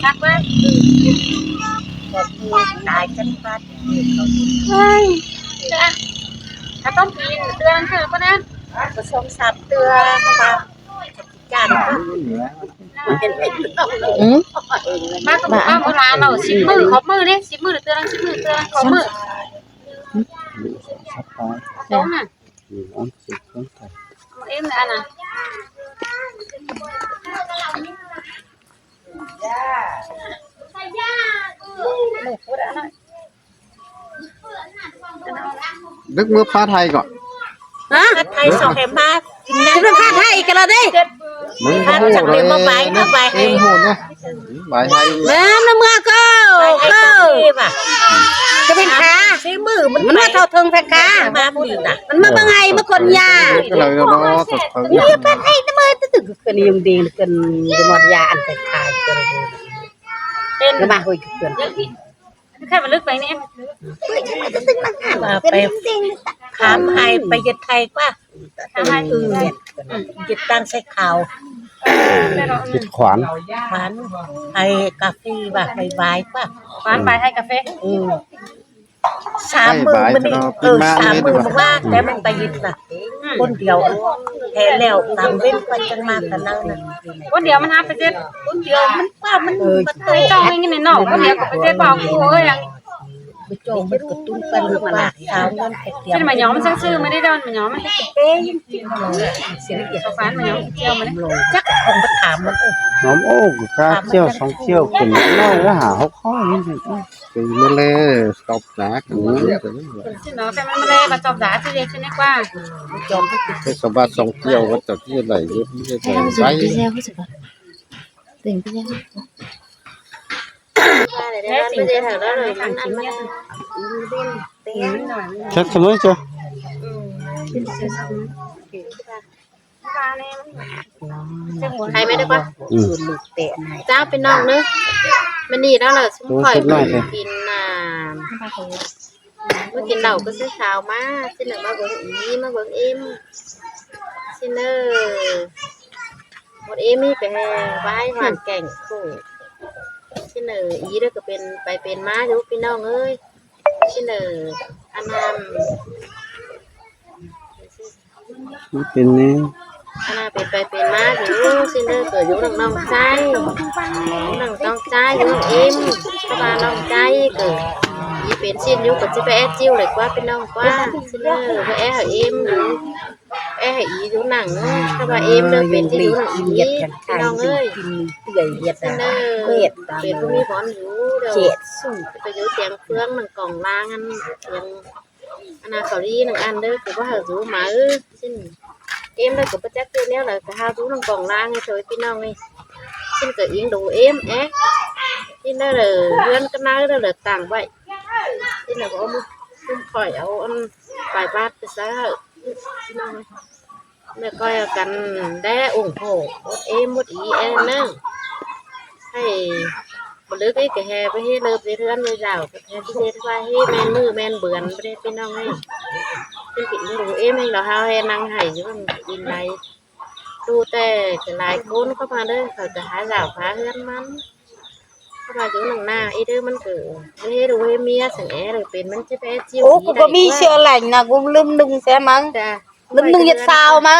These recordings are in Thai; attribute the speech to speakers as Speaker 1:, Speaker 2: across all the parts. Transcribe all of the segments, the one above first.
Speaker 1: นักว่า
Speaker 2: ตายกันปัด
Speaker 1: ถ้าต้องกินเดือนคือปะนั้น
Speaker 2: ผสมสับเตือเข้ามาจาน
Speaker 1: มาก็บอกว่าโบราณเรา10 มื้อขอบมื้อเด้10 มื้อเตือน10 มื้อเตือนขอบมื้อตรงน่ะเอ็มอันน่ะ
Speaker 3: นึกมือผ้าไทยก่อน
Speaker 2: ไทยสองแหมมากินได้เป็นผ้าไทยกันแล้วดิผ้าจากเดิมมาใบมาใบให้
Speaker 3: โหดนะใบให้
Speaker 2: แม่น้ำมือก็จะเป็นขาใช้มือมันมาเท่าเทิงแพกามาพูดน่ะมันมาไงมาคนยานี่ผ้าไทยน้ำมือตึกกันยงดีกันมอดยาอันแพกากันเป็นมาคุยกัน
Speaker 1: แค่มันลึกไปนี่
Speaker 2: ไปถามให้ไปยึดไทยป่ะยึดตั้งใส่ข่าว
Speaker 3: ติดขวาน
Speaker 2: ไทยกาแฟป่ะไปบายป่ะ
Speaker 1: หวานไปให้กาแฟ
Speaker 2: 3 มื้อมันนี่3 มื้อบอกว่าแต่มันไปยึดน่ะคนเดียวแท้แล้วตามเว้นไปกันมากันนั่งน่ะ
Speaker 1: คนเดียวมันหาไปเจ็ด
Speaker 2: คนเดียวมันว่ามัน
Speaker 1: ไปจ้องอย่างนี้เนาะคนเดียวก็ไปเจ็ดบอกกูเอ้ยยัง
Speaker 2: ไปจองมันกระตุ้นกันมาหลักสาวเงินเก็บเดียว
Speaker 1: ที่มันย้อมซื่อๆไม่ได้ดอนมันย้อมมัน
Speaker 2: เป๊ยจริงๆเสียเกียรติ
Speaker 1: ฟันมันย้อมเจียวมัน
Speaker 2: จักคงมาถามมัน
Speaker 3: น้องโอ้กาเจียว2เจียวเป็นน้อยแล้วหา6ข้อนี่เป็นมาเลยตบหนัก
Speaker 1: เนาะแต่มันมาเลยมาจอบด่าที่เรียกฉันนึกว่า
Speaker 2: จอม
Speaker 3: เป็นสมบัติ2เจียวว่าจะที่ไหนเยอะไม่ใช่ใส่
Speaker 2: ติ่งไปยังไม่ได้ถามแล้วเลยมัน
Speaker 3: ชักสนุกจ้ะ
Speaker 2: ใครไม่ได้ปะเจ้าเป็นน้องเนอะมันนี่แล้วเหรอชุ่มข่อยกินเมื่อกินเหล้าก็ซื้อข้าวมาซื้อหนังมาเบิ้งอีมาเบิ้งเอ็มซินเนอร์หมดเอ็มมีไปไว้หวานแก่งกุ้งชิเนออีเด้อก็เป็นไปเป็นม้าอยู่พี่น้องเอ้ยชิเนออันนั้น
Speaker 3: เป็นนี่
Speaker 2: อันนั้นเป็นไปเป็นม้าอยู่ชิเนอเกิดอยู่น้องใจน้องใจอยู่เอ็มกบาน้องใจเกิดอีเป็นชินอยู่กับจิไปแอดจิ้วเลยกว่าพี่น้องกว่าชิเนอไปแอดเอ็มอยู่แอดอีอยู่หนังกบาเอ็มเด้อเป็นที่อยู่หนังอีพี่น้องเอ้ยเตื่อยเหยียดชิเนอเป็นผู้มีพรอยู่เดี๋ยวไปอยู่เตียงเฟืองหนึ่งกล่องล่างอันเตียงอันนาเขาดีหนึ่งอันเด้อคือว่าหารู้มาซึ่งเอ็มได้กับประจักษ์ตัวนี้แหละแต่หารู้หนึ่งกล่องล่างให้ช่วยพี่น้องนี่ซึ่งเกิดยิงดูเอ็มที่นั่นเลยเพื่อนก็น่าได้เลยต่างไว้ที่นั่นบอกว่ามึงคอยเอาอันปลายบาทไปซะพี่น้องเนี่ยก็กันได้องค์โหเอ็มหมดอีเอ็มนั่งให้บลึกไอ้แกไปให้เลิฟเรื่อนเลยเจ้าแกที่เด็ดว่าให้แมนมือแมนเบื่อไปได้พี่น้องให้เป็นปิ่นดูเอ็มให้เราเฮาให้นั่งให้อยู่มันกินไรดูแต่หลายคนเข้ามาเด้อเขาจะหาเจ้าหาเฮือนมันเข้ามาอยู่หนังหน้าไอ้เด้อมันเกิดไม่ให้ดูให้เมียสังแอเลยเป็นมันจะไปจิ้วโอ้กูก็มีเชื่อหลายนะกูลืมนึงแซ่มั้งลืมนึงยัดซาวมา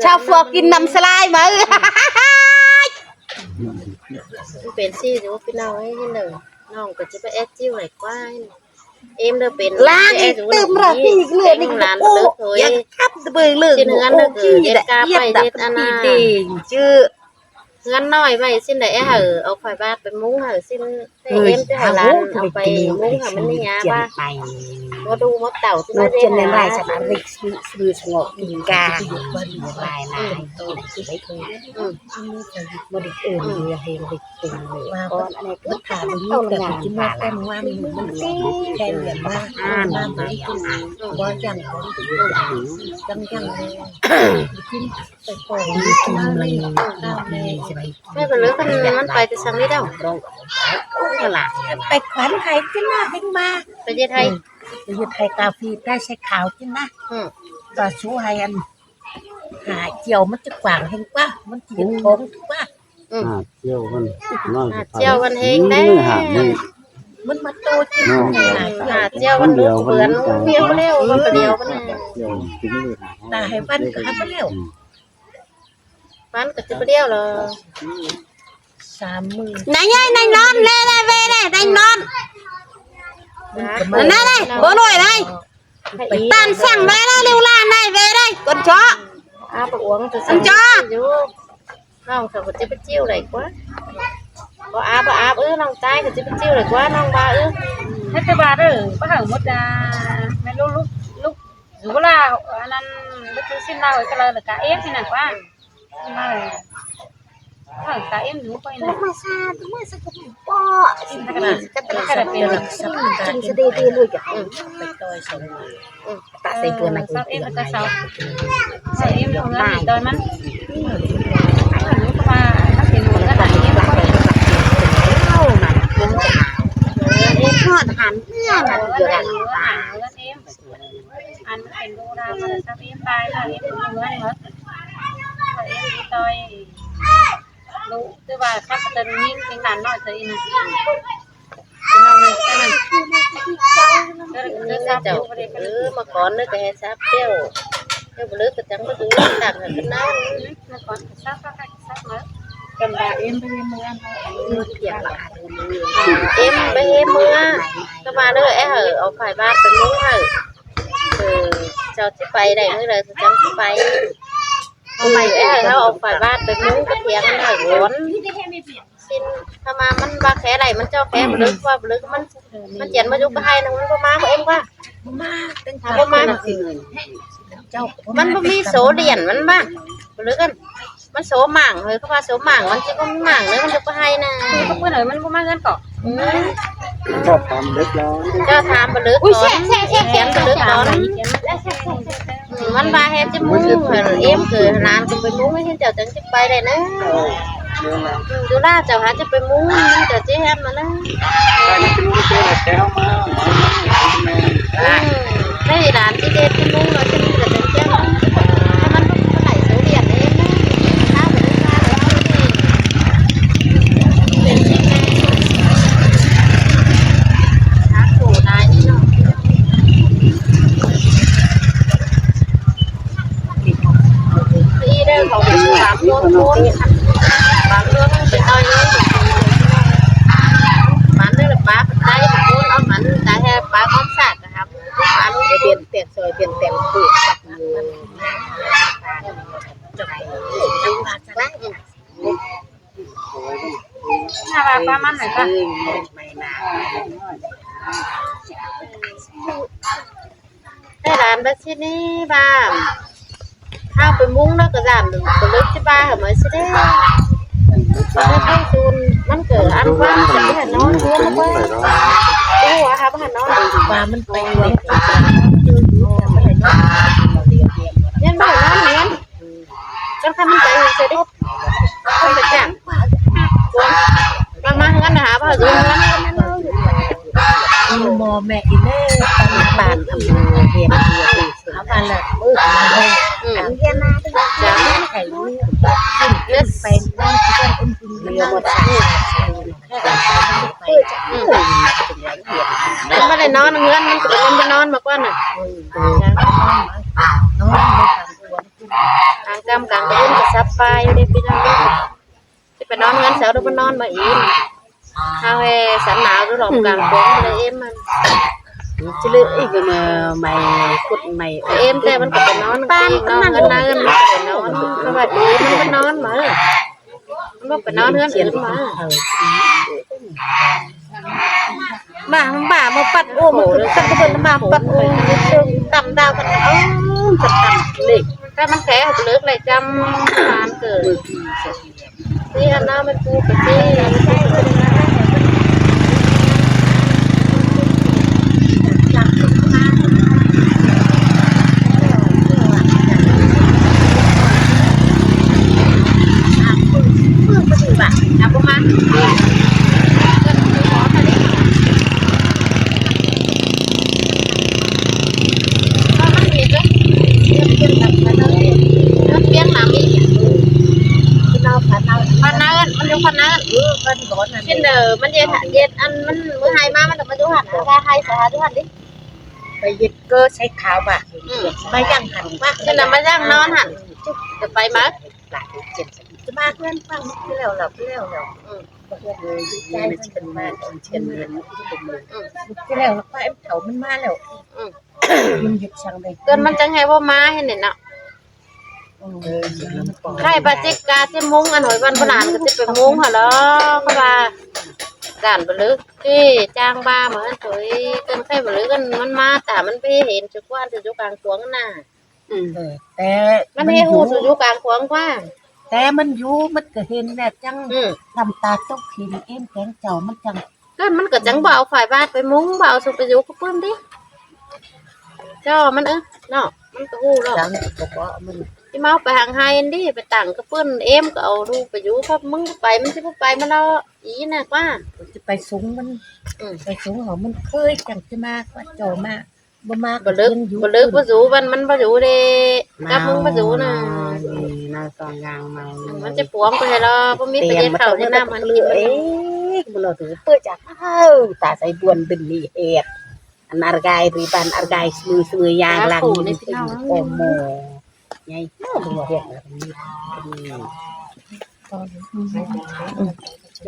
Speaker 2: ชาฟัวกินน้ำสลายมาเป็นซี่หรือว่าพี่น้องให้หนึ่งน้องก็จะไปแอดจิ้วไหนกว่าเอ็มเด้อเป็นล้างตื่มระพี่เลือดนี่ร้านเด้อโอยทับเบยเลือดเนื้อเด้อเด็ดกาไปเด็ดอันน่ะชื่อเงินน้อยไว้สิ้นได้เอาไฟบ้านไปมุ้งสิ้นเอ็มจะหาร้านเอาไปมุ้งมันนี่ยาบ้ามาดูมดเต่าที่มาเรียนในไร่สนามริกซื้อสงบกินกาลายตัวที่ไม่เคยบริเอื่นเรียเฮงริกตึงเลยก้อนอะไรก็ขาดนี้แต่กินมาแต่ว่ามันแค่เหรียญว่าน้ำไปกินว่าจังของจังเลยกินไปปล่อยกินเลยไม่เป็นไรมันไปจะสั่งได้แล้วตลาดไปขวัญไทยกินนะเป็นมาไปเยไทยกาแฟได้ใช้ขาวกินนะต่อชูให้อันหาเจียวมันจะกว่างเห็นป่ะมันจีนท้องถูกป่ะ
Speaker 3: เที่ยวมันน้อย
Speaker 2: เจียวมันเฮงได้
Speaker 3: หามัน
Speaker 4: มันมาโตจริง
Speaker 2: เจียวมันเปื่อนเปรี้ยวเร็วมันเปรี้ยวมัน
Speaker 3: เที่ยวจริงเลย
Speaker 4: ตาให้บ้านก็ให้แล้ว
Speaker 2: มันก็จะเปรี้ยวเหรอ
Speaker 4: 30,000
Speaker 5: này nhá này non lên đây về đây đánh non này đây bố nổi đây tàn sẵn về đây lưu lan này về đây con chó
Speaker 2: อาปuống từ
Speaker 5: con chó
Speaker 2: น้องเขาจะไปเจียวไหนกว่าบ่อาบน้องตายก็จะไปเจียวไหนกว่าน้องบา
Speaker 1: hết cái bà đó có hàng một mấy lúc lúc lúc rú là anh ăn lúc thứ xin nào cái là cá ép thế nào quá mà hàng cá ép rú quay này
Speaker 5: mà xa chúng mới sao cũng bỏ
Speaker 1: cái là tiền là
Speaker 5: chính sẽ đi đi luôn kìa
Speaker 4: ไปต่อยส่ง
Speaker 5: tạ xây vừa này
Speaker 1: sao em cái sao sao em không có gì đôi mắt lúc mà các tiền nó lại em có
Speaker 5: em hot hẳn nữa là vừa là
Speaker 1: em ăn thành đô ra mà sao em bài là em cũng nhớ hết em đi tôi đủ tức là các tên nhìn cái đàn nói thấy nè cái nào này cái này
Speaker 2: เจ้ามาก่อนนึกแต่ซับเปรี้ยวเปรี้ยวลึกก็จังก็ดูต่างกันเป็นน้ำ
Speaker 1: nó còn sát các cái sát mới cầm bà em với em ăn
Speaker 2: emไปเฮมือก็มาเด้อไอ้เหอะเอาฝ่ายบ้านเป็นมุ้งเหอะเจ้าที่ไปได้เมื่อไรจังที่ไปเอาไปไอ้เหอะเขาเอาฝ่ายบ้านเป็นมุ้งกระเทียมมันเหอะร้อนxinถ้ามามันบาแค่ไหนมันเจ้าแค่บลึกว่าบลึกมันเจียนมายุกให้นะมันก็มาของเอ็มว่า
Speaker 4: มาเป็น
Speaker 2: ถามว่ามา
Speaker 4: เจ้า
Speaker 2: มันบ่มีโสเดียนมันบ้างบลึกกันมันโสหม่างเลยเขาว่าโสหม่างมันจะก็มีหม่างเลยมันจะก็ให้นะ
Speaker 1: không có lời mình cũng mang lên cỏ
Speaker 3: ชอบทำเล็กน้อย
Speaker 2: เจ้าทามบลึกก่อนแขนบลึกก่อนมันบาแฮจะมุ้งเอ็มเกิดนานก็ไปมุ้งให้เจ้าจังจะไปได้นะดูล่าเจ้าหาจะไปมุ้งมันจะเจ๊แฮมมาแล้วได้ด่านที่เด็ดที่มุ้งเราจะมีแต่จังเจ้าถ้ามันก็ไหลโสเดียนเองนะถ้าบลึกมาแล้วเป็นที่ไงหาโผล่นายนี่เนาะที่เรื่องของสามโดนโดนบางเรื่องเป็นน้อยนี้มันเรื่องปลาเป็นใจเป็นโดนเอามันแต่แค่ปลาก้อนสาดนะครับปลาลูกเปลี่ยนเปลี่ยนซอยเปลี่ยนแต่งปูปักจังหวัดละ
Speaker 1: nhà bà ba măn này ta
Speaker 2: ได้ร้านแบบที่นี่บ้างข้าวไปมุ้งแล้วก็ร้านตัวเล็กที่บ้านเหรอไหมสิได้ข้าวจูนมันเกิดอันว่าจะไม่เห็นน้องเพื่อนแล้วก็ดูว่าครับเห็นน้อง
Speaker 4: ว่ามันไปไว้
Speaker 2: ยังไม่เห็นน้องเหมือนก็ทำมันใจเสียดิคนไปจ้างคนมางั้นนะฮะพ่อจูนงั้น
Speaker 4: มีหมอแม่อีเล่ตอนบ้านอำเภอเวียงเดียวเขาบ้านละอันเวียนมาตั้งแต่ไข่ลูกเลือดไปนอนที่กันอุ่นๆเรือหมด
Speaker 2: มันไม่ได้นอนเงินมันก็มันไปนอนมากกว่าน่ะกลางกำกลางเล่นก็ซับไปเด็กพี่น้องที่ไปนอนเงินเสาร์ดูมันนอนมาอีกข้าวแห่สันหนาวดูหลอกกลางโค้งเลยเอ็มมัน
Speaker 5: chứ lựa ý cái mà mày cút mày
Speaker 2: เอ็มแต่มันก็ไปนอนบ้านนอนเงินนะเงินมันไปนอนสวัสดีมันไปนอนมามันไปนอนเงินอื่นมา
Speaker 5: bà mà bắt ôm mà chắc cái bên bà bắt ôm tầm đào cái tầm lịch
Speaker 2: ถ้ามันแข็งเอาไปเลิกเลยจำทานเกิดที่อันนั้นมันปูกระเจี๊ยบมัน มันเย็นอันมันมื้อหายมามันต้องมาอยู่หั่นว่าให้สาธุหั่นดิ
Speaker 4: ไปยึดเกอใช้ขาวบ่ะมาย่างหันว่า
Speaker 2: ฉะนั้นมาย่างนอนหั่นจะไปมั้ย
Speaker 4: หลายเจ็บจะมาเพื่อนฟังที่แล้วเราที่แล้วเราเลยใจมันเป็นมาเช่นเรียนที่แล้วเราไปเถามันมาแล้วมันหยุดช่างได้
Speaker 2: เกินมันจังไงบ่มาให้นี่เนาะใครบาจิกาสิมุงอันหอยวันพนานก็สิไปมุงหั่นเนาะเพราะว่าการบ่ลึกที่จ้างบ้าเหมือนสวยเกินใครบ่ลึกกันมันมาแต่มันไปเห็นจุกว่าจะอยู่กลางสวงน่ะ
Speaker 4: แต่
Speaker 2: มันให้ฮู้อยู่กลางสวงกว่า
Speaker 4: แต่มันอยู่มันก็เห็นแน่จังทำตาต้องขีดเอ็มแข็งเจ้ามันจัง
Speaker 2: ก็มันก็จังบ่เอาฝ่ายบ้านไปมุงบ่เอาสุไปอยู่กับเพิ่นดิจ้อมันเนาะมันก็ฮู้แล้ว
Speaker 4: จังบอกว่ามัน
Speaker 2: สิมาเอาไปหางไห้ดิไปตั้งกับเพิ่นเอ็มก็เอาลูกไปอยู่เพราะมึงไปมันสิบ่ไปมันเอาอีน่ะกว่า
Speaker 4: จะไปสูงมันไปสูงหอมันเคยจังจะมากว่าโจมากบ่มาก
Speaker 2: บ่ลึกบ่อยู่มันบ่อยู่เด้กับมึงบ่อยู่น่ะ
Speaker 4: น่าตอนยางมา
Speaker 2: มันจะปวงไปให้เราบ่มีประเด็นเข้าที่น้ำมันกิน
Speaker 4: เอ๊ะบุเราถือเปิดจากตาใส่ดวนดึงนี่เอ็ดอันอารกายรีบันอารกายมือยางหลังนี่เป็นโอโมไงบุเราเรียกอะไร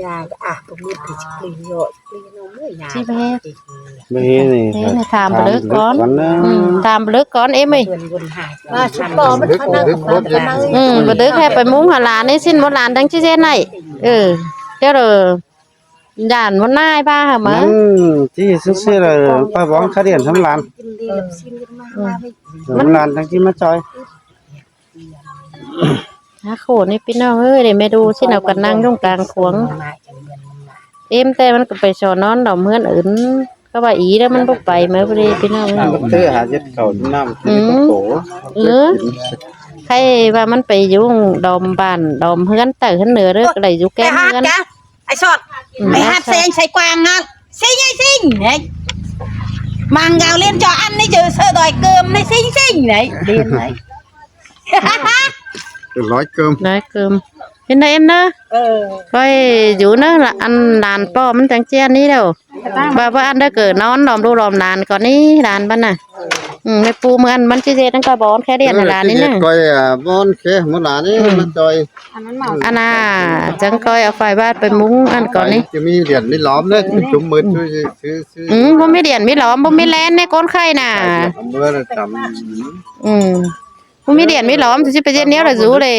Speaker 4: ยาอ่ะตรงนี้ผิดปลีโยปลีโนเมื่อยา
Speaker 2: สิไปเฮ็ด
Speaker 3: ไม่เห็นนี่
Speaker 2: เฮ็ดให้ถามบ่ลึกก่อน
Speaker 3: นะ
Speaker 2: ถามบ่ลึกก่อนเอ็มเอ้ย
Speaker 4: วนหายว่าชุดปอมันพนักกับมัน
Speaker 2: บ่ลึกแค่ไปมุงหาหลานนี่สิ้นบ่หลานทั้งสิเฮ็ดให้เดี๋ยวย่านบ่นายบ้าหามา
Speaker 3: ที่ซื่อๆเลยป้าบ้องเขาเรียนสำราน
Speaker 4: กินดีกับซิมกันมาไม่
Speaker 3: สำรานทั้งที่มาจอย
Speaker 2: หาโคนี่พี่น้องเอ้ยได้แม่ดูสิเอากันนั่งตรงกลางขวง
Speaker 4: มาจังเงินมันมา
Speaker 2: เอ็มแต่มันก็ไปสอนนอนดอกเฮือนอื่นก็ว่าอีแล้วมันบ่ไปแม่บ่ได้พี่น้อง
Speaker 3: น้ำเตื้อหาเจ็ดเข่าน้ำที่โต
Speaker 2: ใครว่ามันไปอยู่ดอมบ้านดอมเฮือนแต่เฮือนเหนือเด้อก็ได้อยู่แก้มเฮือน
Speaker 5: ไอ้สอดไอ้ฮัดเซงใส่กวางงั้นซิงไอ้ซิงเนี่ยมังกาวเล่นจออันนี่เจอเสือดอยเกิมในซิงซิงไหนเรียนไหน
Speaker 3: เป็นร้อยเกิม
Speaker 2: ได้เกิมเป็นได้เอ็มเด้อค่อยอยู่เด้อละอันลานป้อมันจังเจียนนี้แล้วว่าอันได้เกิดนอนดอมดูดอมลานก่อนนี้ลานบ้านน่ะในปูเมือนมันสิเฮ็ดตั้งก็บ่อนแค่เรียนลานนี้น่ะ
Speaker 3: ก้อยบอนแค่หมดหลานนี่มาจอย
Speaker 2: อันน่ะจังก้อยเอาไฟบ้านไปมุ้งอันก่อนนี้
Speaker 3: จะมีเหรียญนี่ล้อมเลยจุ่มมือช่วยซื้อ
Speaker 2: บ่มีเดียนมีหลอมบ่มีแลนในก้นไข่น่ะ
Speaker 3: เมื่อจำ
Speaker 2: บ่มีเดียนมีหลอมสิไปเจ็ดแนวละจูเลย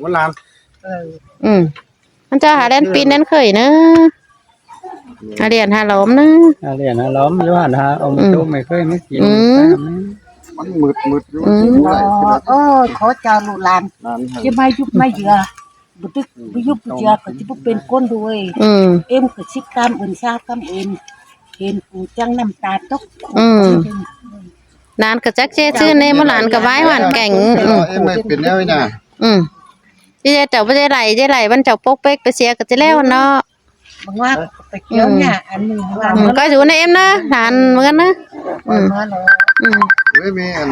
Speaker 3: หมดหลาน
Speaker 2: มันจะหาแลนปีนนั้นเคยเนอะหาเดียนหาหลอมเนอะ
Speaker 6: เหรียญล้อมอยู่หันฮะองค์ตู้ไม่เคยไม่กิน
Speaker 3: มันมืดอยู่
Speaker 4: ขอเจ้าลูกหลานจะไม่ยุบไม่เยอะบุตรไม่ยุบเยอะก็จะเป็นก้นด้วยเอ็มก็ชิกามอื่นซากามอื่นเห็นกูจังน้ำตาตก
Speaker 2: นานก็จักเจ้ชื่อเนมหลานก็ไว้หวานแก่ง
Speaker 3: ไม่เป็นแนวนี่นะ
Speaker 2: ที่เจ้าบ่ได้ไหลมันเจ้าปกเป๊กไปเสียก็จะแล้วเนาะ
Speaker 4: บางว่าไปเกี่ยวเนี่ยอันนึง
Speaker 2: ก็อยู่ในเอ็มนะหลานเหมือนกันนะ
Speaker 4: มาแล้ว
Speaker 3: ไม่มีอัน